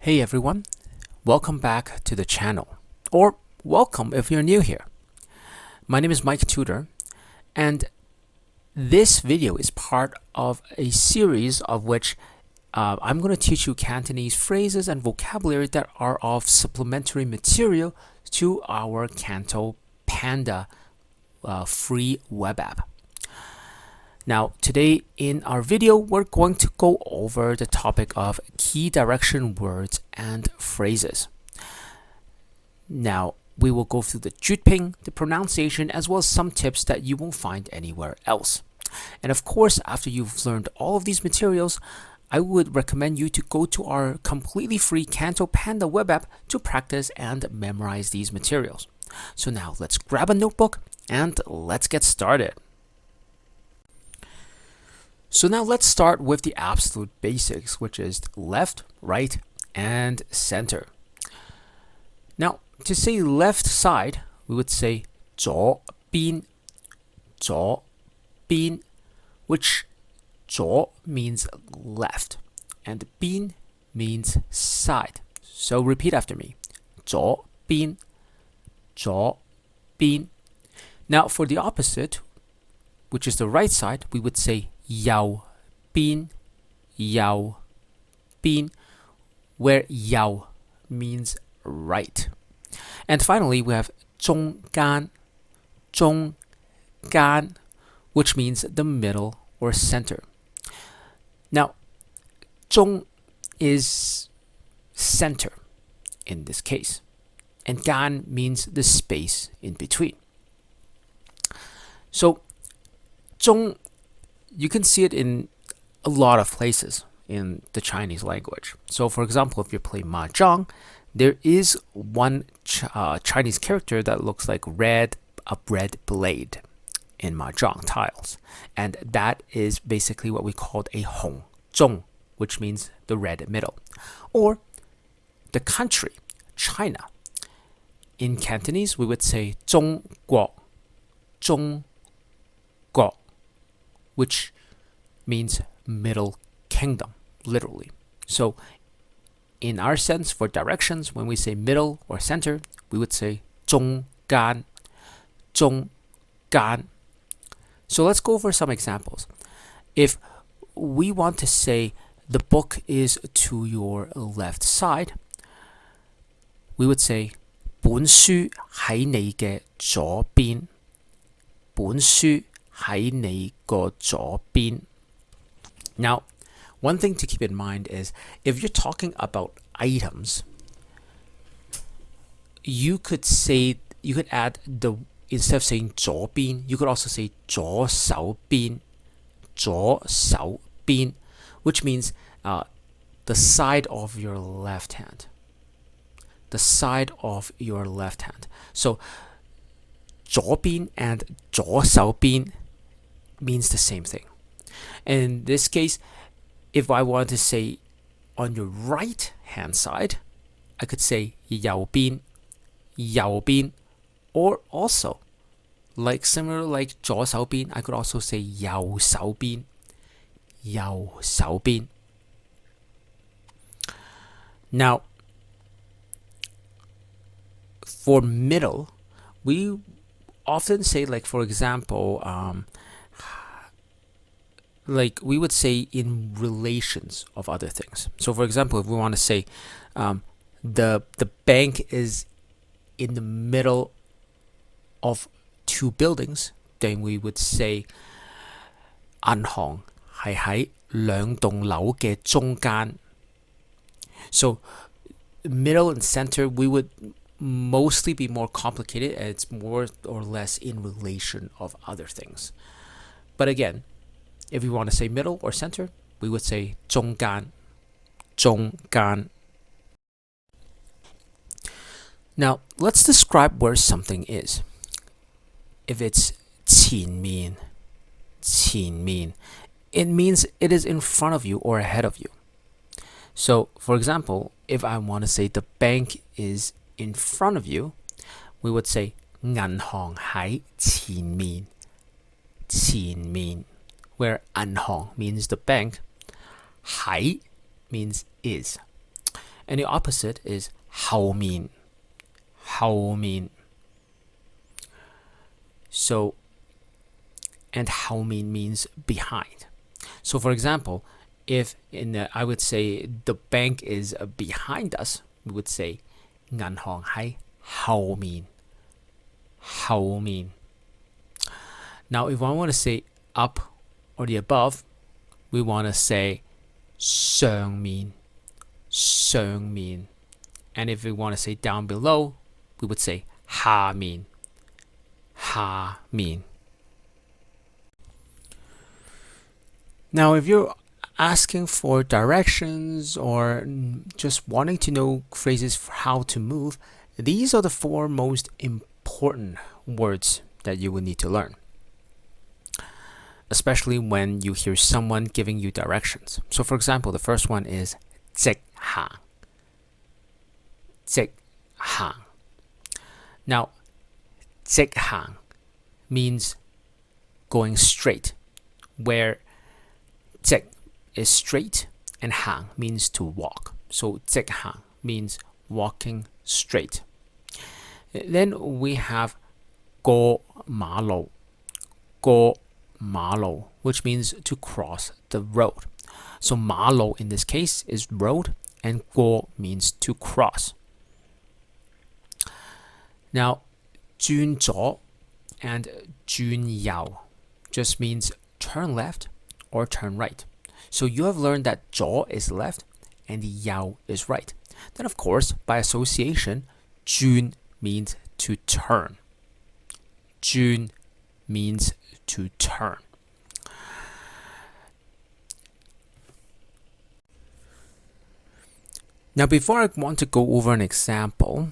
Hey everyone, welcome back to the channel, or welcome if you're new here. My name is Mike Tudor, and this video is part of a series of which I'm going to teach you Cantonese phrases and vocabulary that are of supplementary material to our CantoPanda free web app. Now, today in our video, we're going to go over the topic of key direction words and phrases. Now, we will go through the jutping, the pronunciation, as well as some tips that you won't find anywhere else. And of course, after you've learned all of these materials, I would recommend you to go to our completely free CantoPanda web app to practice and memorize these materials. So now let's grab a notebook and let's get started. So now let's start with the absolute basics, which is left, right, and center. Now, to say left side, we would say 左邊, which 左 means left and 邊 means side. So repeat after me. 左邊. Now for the opposite, which is the right side, we would say 右邊, where 右 means right. And finally, we have 中間, which means the middle or center. Now, 中 is center in this case, and 間 means the space in between. So, 中, you can see it in a lot of places in the Chinese language. So for example, if you play mahjong, there is one Chinese character that looks like a red blade in mahjong tiles. And that is basically what we called a hong zhong, which means the red middle. Or the country, China. In Cantonese, we would say 中國, which means middle kingdom, literally. So in our sense for directions, when we say middle or center, we would say 中間. So let's go over some examples. If we want to say the book is to your left side, we would say 本書喺你嘅左邊. 本書喺你個左邊. Now, one thing to keep in mind is if you're talking about items, you could add the, instead of saying 左邊, you could also say 左手邊, which means the side of your left hand. The side of your left hand. So 左邊 and 左手邊 means the same thing. In this case, if I want to say on your right hand side, I could say 右邊, or also similar like 左手邊, I could also say 右手邊. Now, for middle, we often say, like for example, like we would say in relations of other things. So for example, if we want to say the bank is in the middle of two buildings, then we would say 銀行係喺兩棟樓嘅中間. So middle and center, we would mostly be more complicated, and it's more or less in relation of other things. But again, if we want to say middle or center, we would say 中間. Now, let's describe where something is. If it's 前面, it means it is in front of you or ahead of you. So, for example, if I want to say the bank is in front of you, we would say 銀行喺前面, where 銀行 means the bank, 喺 means is. And the opposite is 後面. 後面. So, and 後面 means behind. So for example, if I would say the bank is behind us, we would say 銀行喺後面. 後面. Now, if I want to say up or the above, we want to say 上面. 上面. And if we want to say down below, we would say 下面. 下面. Now, if you're asking for directions or just wanting to know phrases for how to move, these are the 4 most important words that you will need to learn, especially when you hear someone giving you directions. So for example, the first one is 直行. 直行. Now, 直行 means going straight, where 直 is straight and 行 means to walk. So 直行 means walking straight. Then we have 過馬路. 過馬路, which means to cross the road. So 馬路 in this case is road, and 過 means to cross. Now, 轉左 and 轉右 just means turn left or turn right. So you have learned that 左 is left and 右 is right. Then of course, by association, 轉means to turn. 轉means to turn. Now, before I want to go over an example,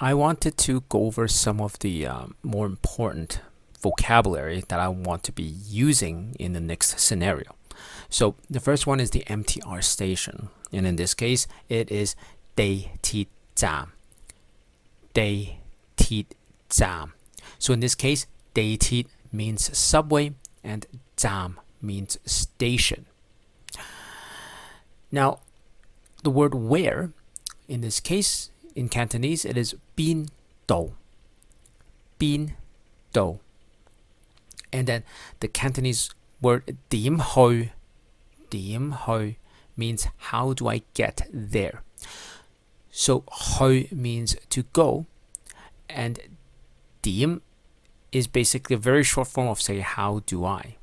I wanted to go over some of the more important vocabulary that I want to be using in the next scenario. So the first one is the MTR station, and in this case, it is 地鐵站. 地鐵站. So in this case, 地鐵 means subway and 站 means station. Now, the word where, in this case, in Cantonese, it is 邊度. 邊度. And then the Cantonese word 點去. 點去 means how do I get there. So 去 means to go, and 點 is basically a very short form of say how do I.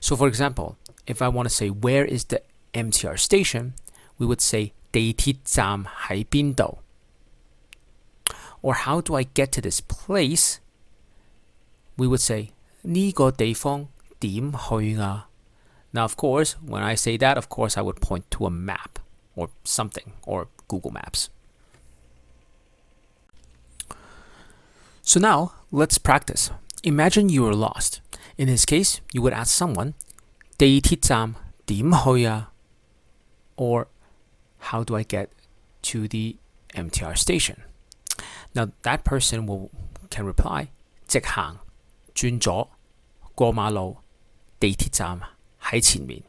So for example, if I want to say where is the MTR station, we would say 地鐵站喺邊度. Or how do I get to this place? We would say 呢個地方點去啊? Now, of course, when I say that, of course, I would point to a map or something, or Google Maps. So now, let's practice. Imagine you are lost. In this case, you would ask someone, 地鐵站點去啊? Or, how do I get to the MTR station? Now, that person can reply, 直行, 轉左, 過馬路, 地鐵站喺前面.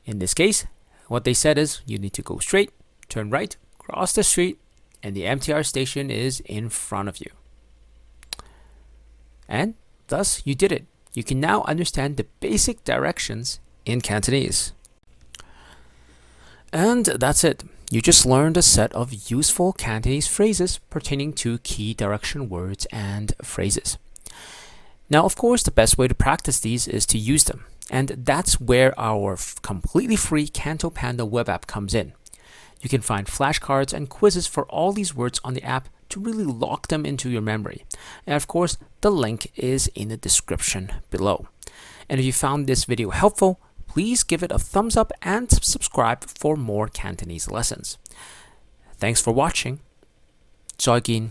In this case, what they said is you need to go straight, turn right, cross the street, and the MTR station is in front of you. And thus, you did it. You can now understand the basic directions in Cantonese. And that's it. You just learned a set of useful Cantonese phrases pertaining to key direction words and phrases. Now, of course, the best way to practice these is to use them. And that's where our completely free CantoPanda web app comes in. You can find flashcards and quizzes for all these words on the app to really lock them into your memory. And of course, the link is in the description below. And if you found this video helpful, please give it a thumbs up and subscribe for more Cantonese lessons. Thanks for watching. 再見.